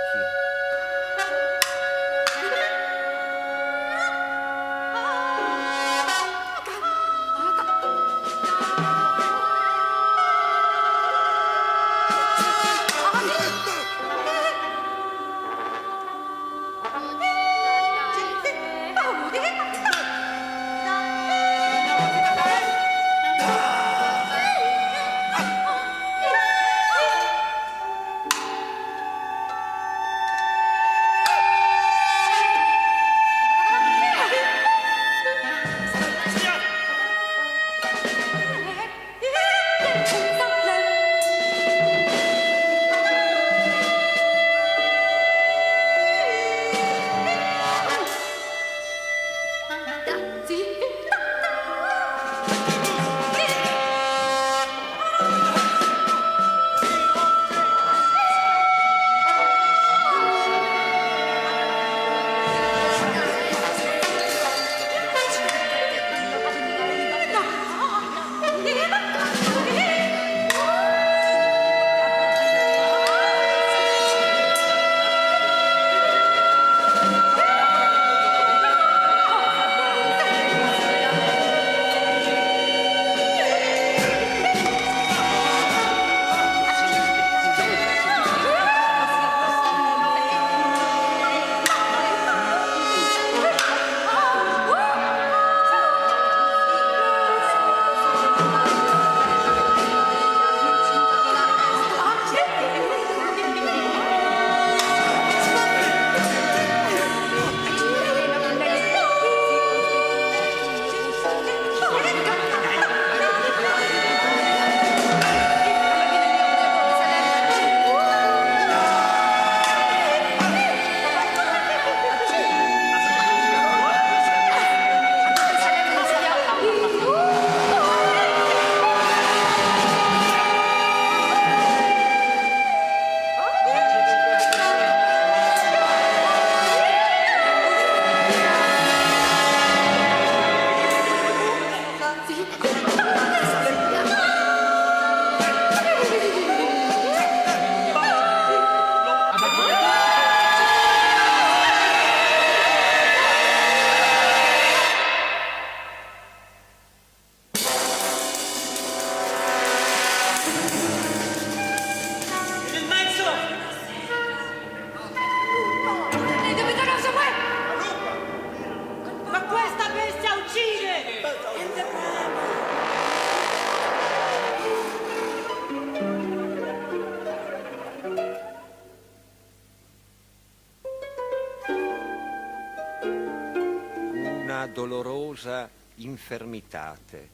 dolorosa infermitate,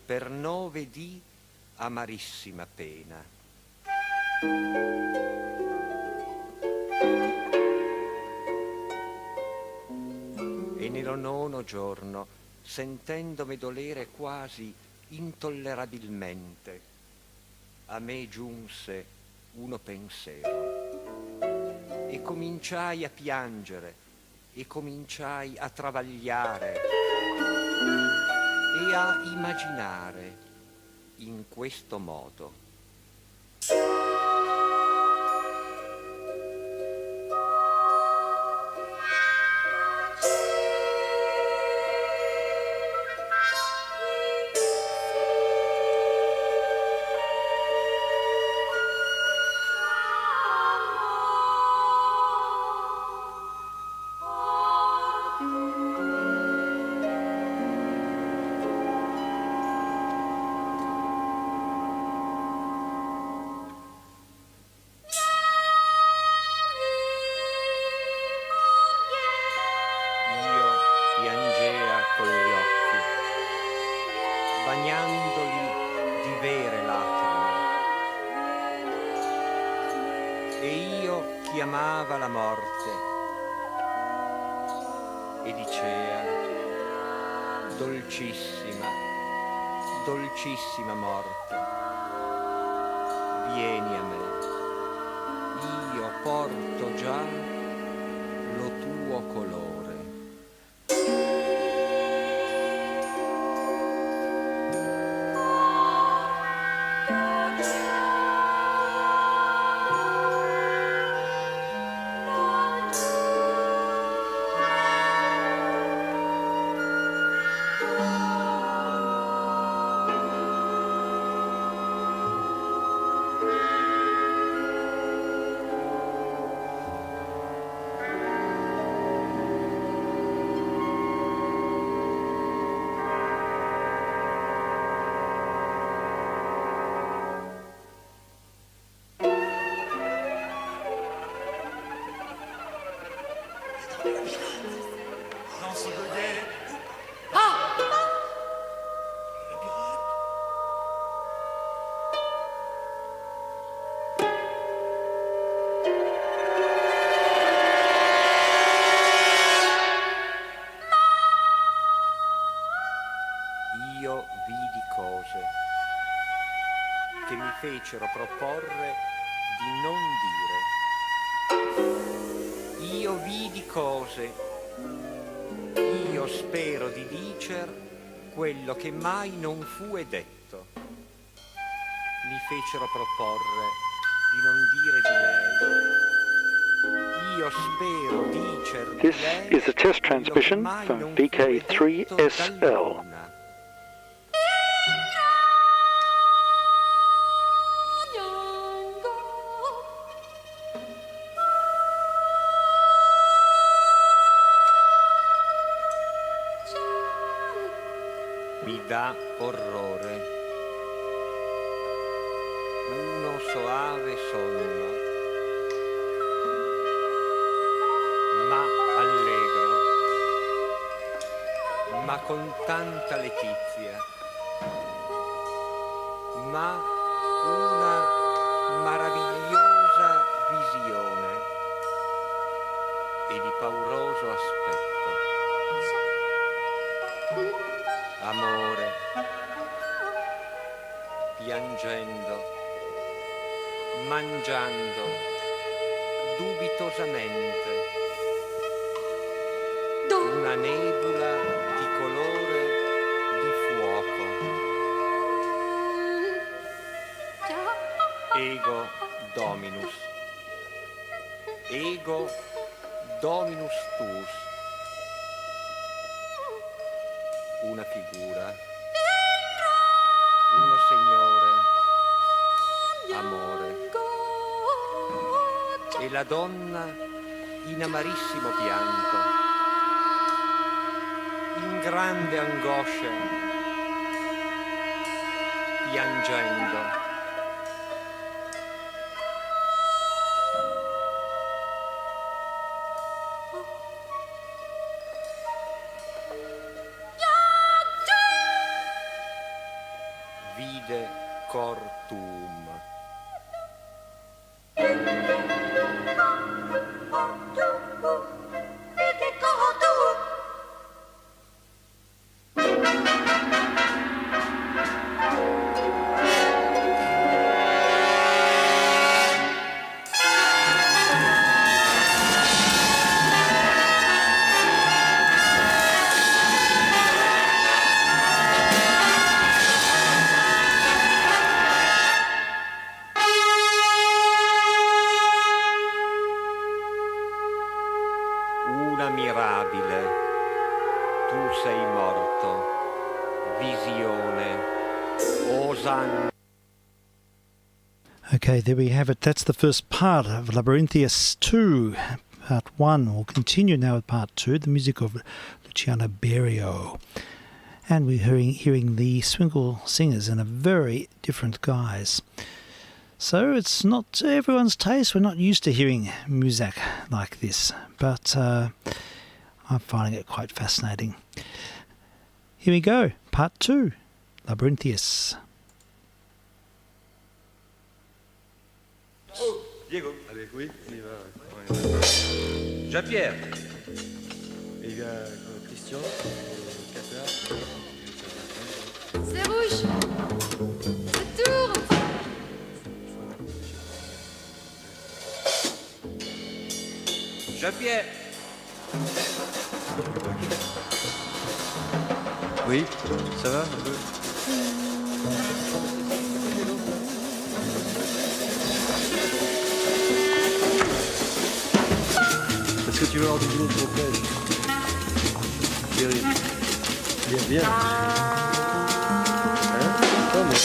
per 9 dì amarissima pena. E nello 9° giorno, sentendomi dolere quasi intollerabilmente, a me giunse uno pensiero e cominciai a piangere e cominciai a travagliare e a immaginare in questo modo. Bagnandoli di vere lacrime, e io chiamava la morte e dicea: dolcissima, dolcissima morte, vieni a me, io porto già lo tuo colore. Io vidi cose che mi fecero proporre di non dire. Io vidi cose, io spero di dicer quello che mai non fu e detto. Mi fecero proporre di non dire di lei. Io spero dicer di This lei is a test quello che transmission mai from non fu e detto vk3sl. dall'una. Mi dà orrore uno soave sonno, ma allegro, ma con tanta letizia, ma una maravigliosa visione e di pauroso aspetto. Amore, piangendo, mangiando, dubitosamente, una nebula di colore di fuoco. Ego Dominus, ego Dominus tuus. Una figura, uno Signore, amore, e la donna in amarissimo pianto, in grande angoscia, piangendo. vide cor tuum. Una mirabile, tu sei morto, visione, osanna. Okay, there we have it. That's the first part of Labyrinthius 2, part 1. We'll continue now with part 2, the music of Luciano Berio. And we're hearing the Swingle singers in a very different guise. So it's not to everyone's taste. We're not used to hearing music like this, but I'm finding it quite fascinating. Here we go, part 2, Labyrinthius. Oh, Diego. Allez, oui, on y va. Jean-Pierre. Et il y a Christian, Qatar. C'est rouge. C'est tour. Jean-Pierre. Oui, ça va un peu? Est-ce que tu veux avoir du boulot de ton père? Bien, bien. Hein? Pas, mais...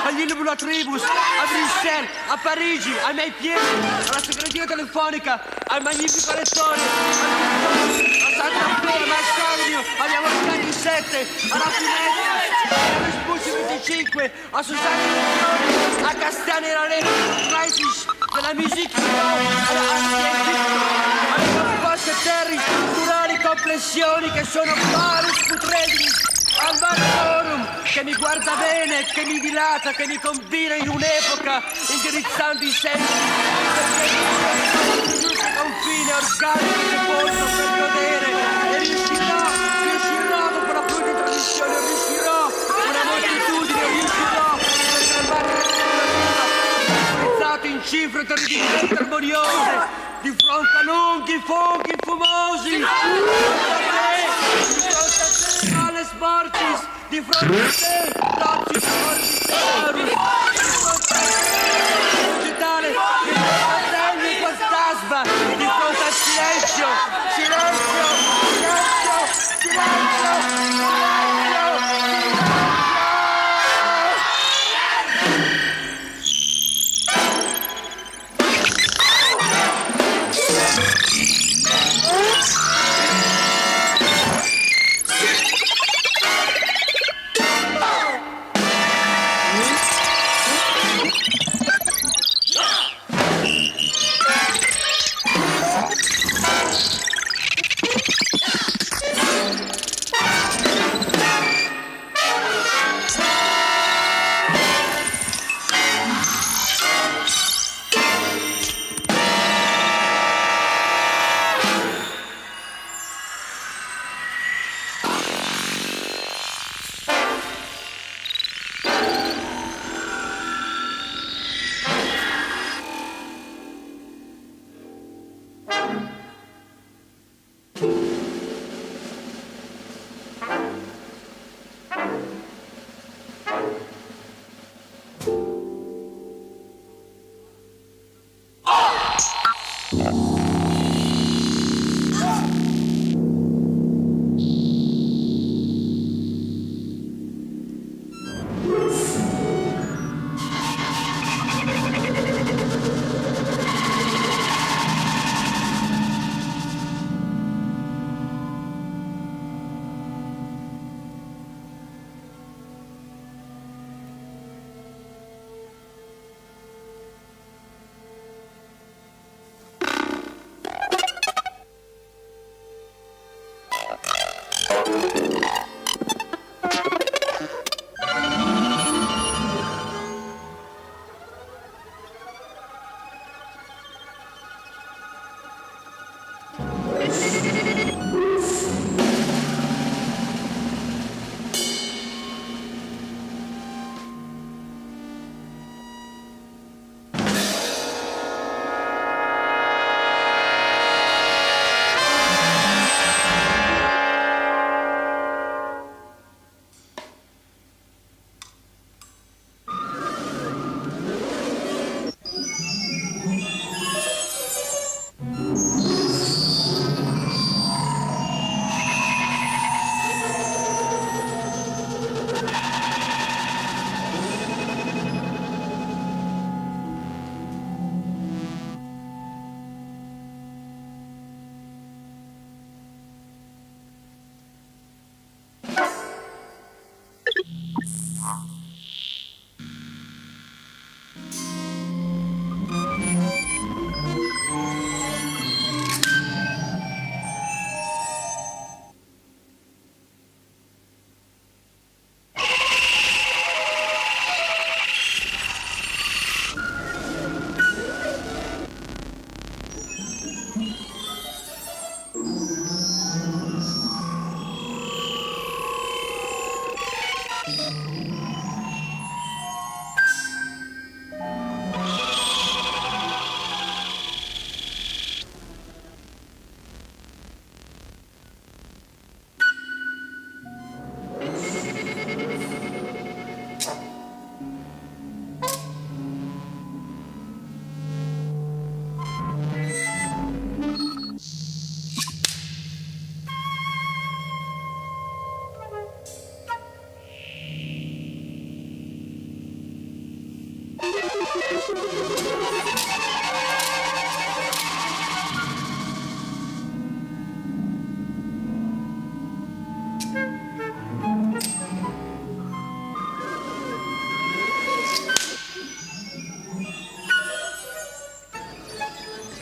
agli Lubula Tribus, a Bruxelles, a Parigi, ai miei piedi, alla segreteria telefonica, al magnifico lettore, a Santa Fe, a Marsolio, agli Americani 7, alla Finestra, a Vespucci 25, a Susanna Legioni, a Castani Raleigh, Crisis, della musica, alla alle composte terri strutturali complessioni che sono paris putredini. Al Forum, che mi guarda bene, che mi dilata, che mi combina in un'epoca, indirizzando i sensi, perché il confine organico che posso per godere, e riuscirò dopo la fluida introduzione, riuscirò, una moltitudine, riuscirò, per salvare la vita, in cifre terribilmente armoniose, di fronte a lunghi funghi fumosi, Mortis, di fronte a te, Loggi Mortis, di fronte a te,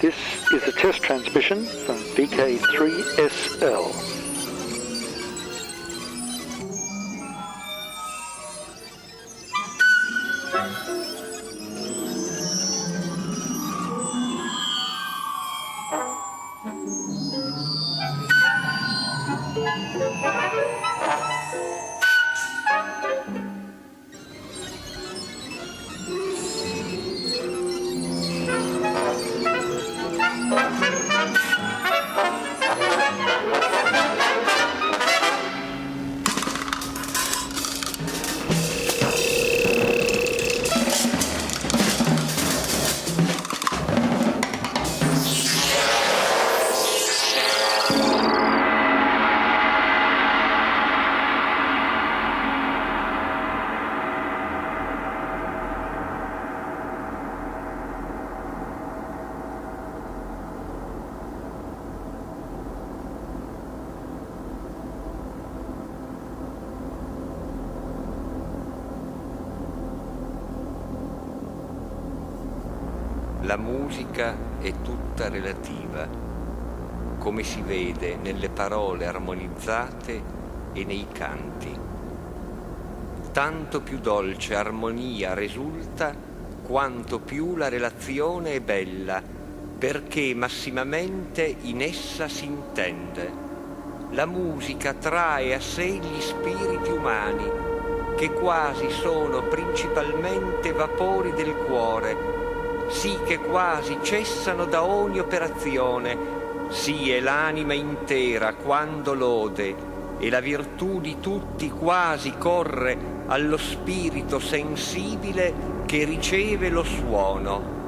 This is a test transmission from vk3sl. la musica è tutta relativa, come si vede nelle parole armonizzate e nei canti. Tanto più dolce armonia risulta, quanto più la relazione è bella, perché massimamente in essa si intende. La musica trae a sé gli spiriti umani, che quasi sono principalmente vapori del cuore, sì che quasi cessano da ogni operazione, sì è l'anima intera quando lode, e la virtù di tutti quasi corre allo spirito sensibile che riceve lo suono.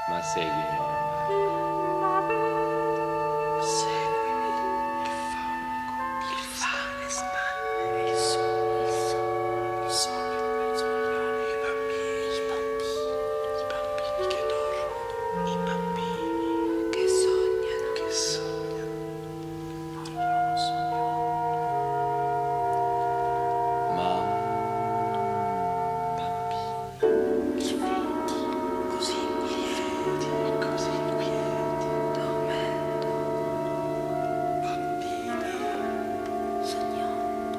Ma seguimi ormai. Seguimi il fango, le spalle, il sogno in mezzo agli occhi, i bambini che dormono, i bambini che sognano, parlano, sognano. Mamma, bambini, li vedi così quieti, dormendo, bambini, sognando,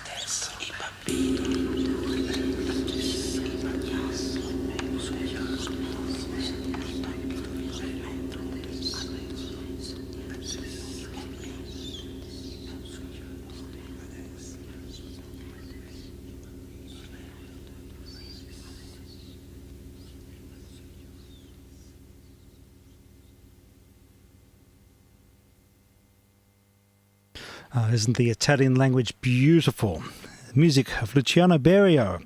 adesso, Isn't the Italian language beautiful? The music of Luciano Berio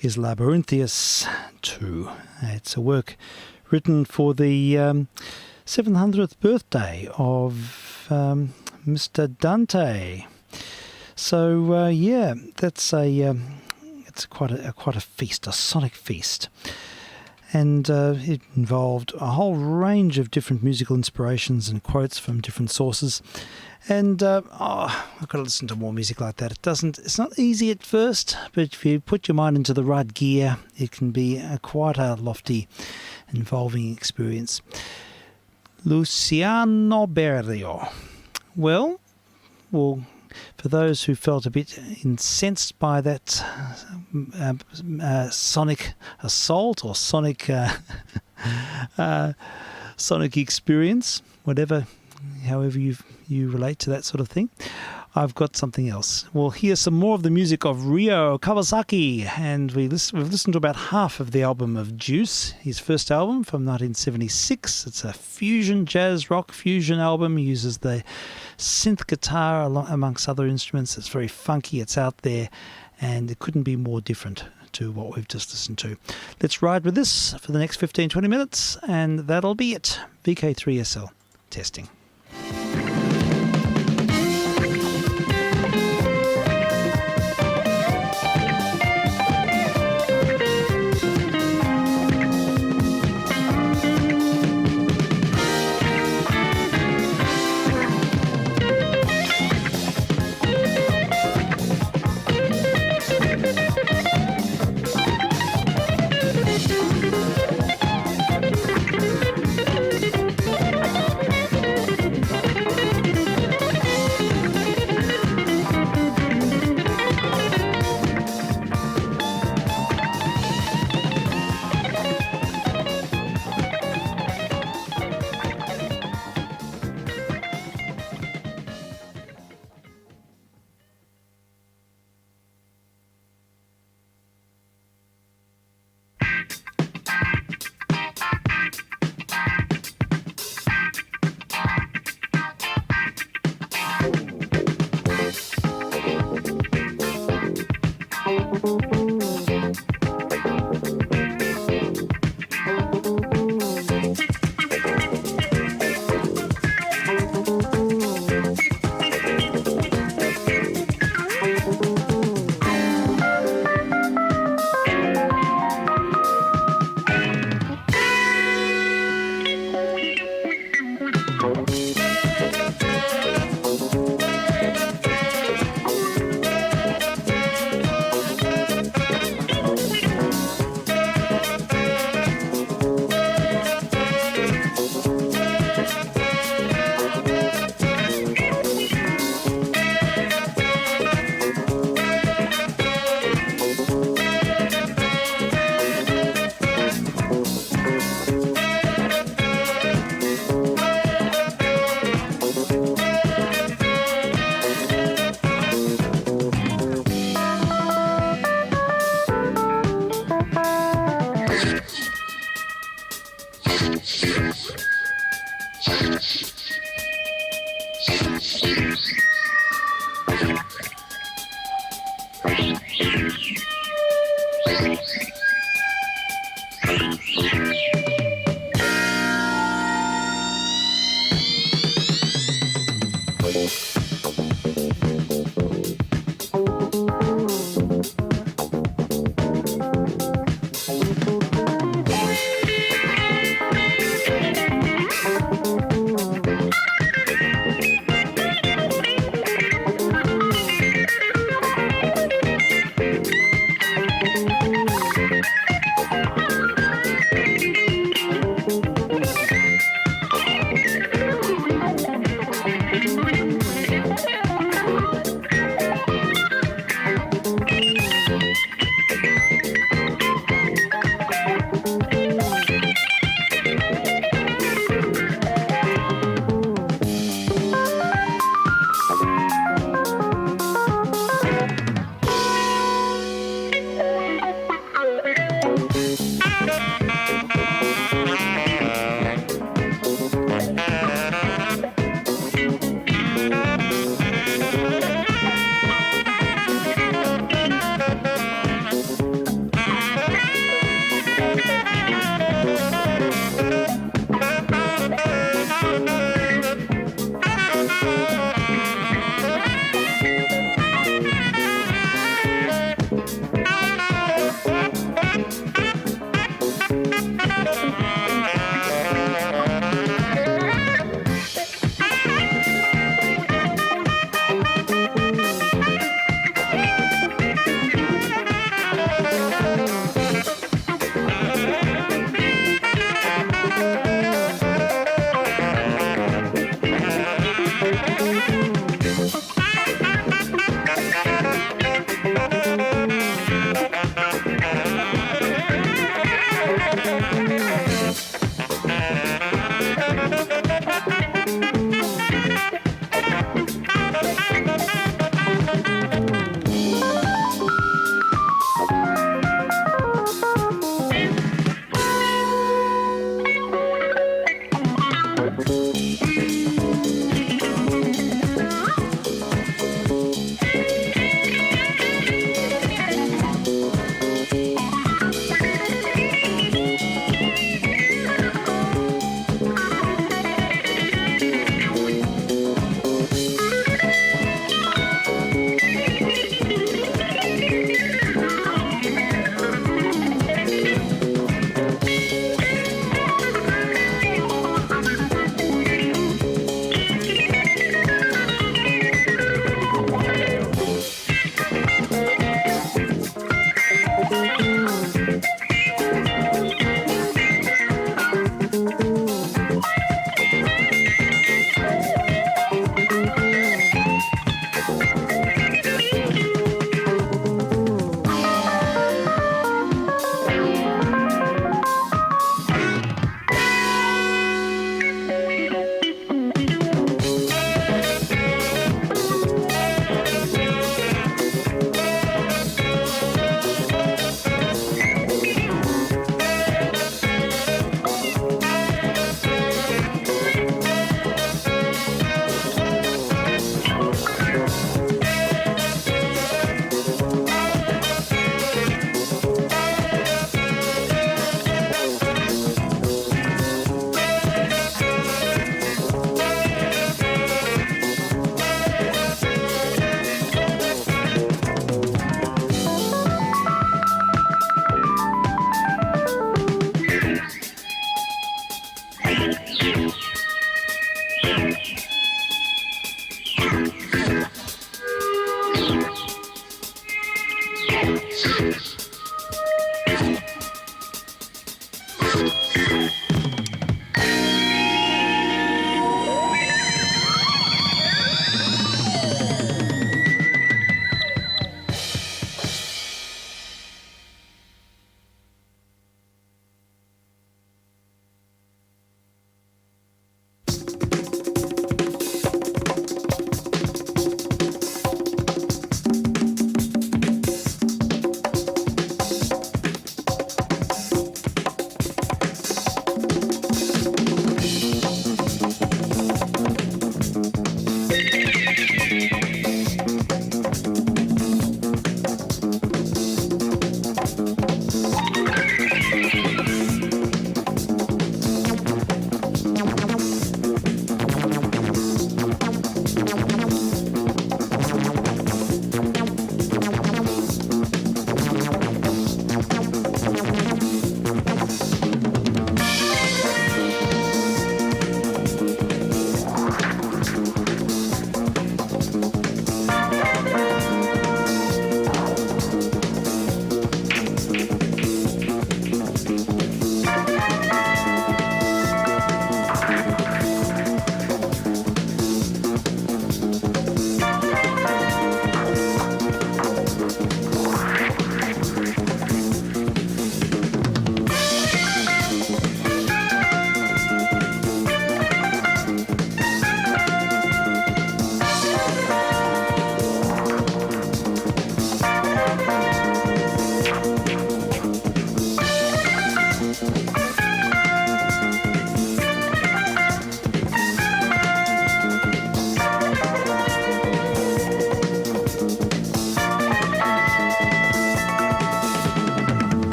is Labyrinthus 2. It's a work written for the 700th birthday of Mr. Dante. So that's it's quite a feast, a sonic feast. And it involved a whole range of different musical inspirations and quotes from different sources. And I've got to listen to more music like that. It's not easy at first, but if you put your mind into the right gear, it can be quite a lofty, involving experience. Luciano Berio. Well, for those who felt a bit incensed by that sonic assault or sonic sonic experience, however you relate to that sort of thing, I've got something else. We'll hear some more of the music of Ryo Kawasaki, and we've listened to about half of the album of Juice, his first album from 1976. It's a fusion, jazz rock fusion album. He uses the synth guitar amongst other instruments. It's very funky, it's out there, and it couldn't be more different to what we've just listened to. Let's ride with this for the next 15-20 minutes, and that'll be it. VK3SL testing.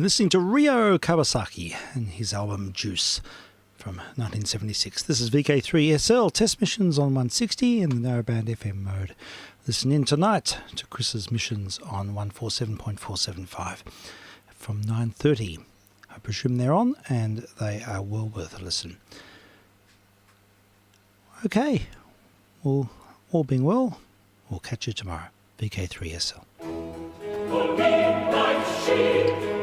Listening to Ryo Kawasaki and his album Juice from 1976. This is vk3sl, test missions on 160 in the narrowband FM mode. Listen in tonight to Chris's missions on 147.475 from 9:30. I presume they're on, and they are well worth a listen. Okay, well, all being well, we'll catch you tomorrow. vk3sl. The midnight sheep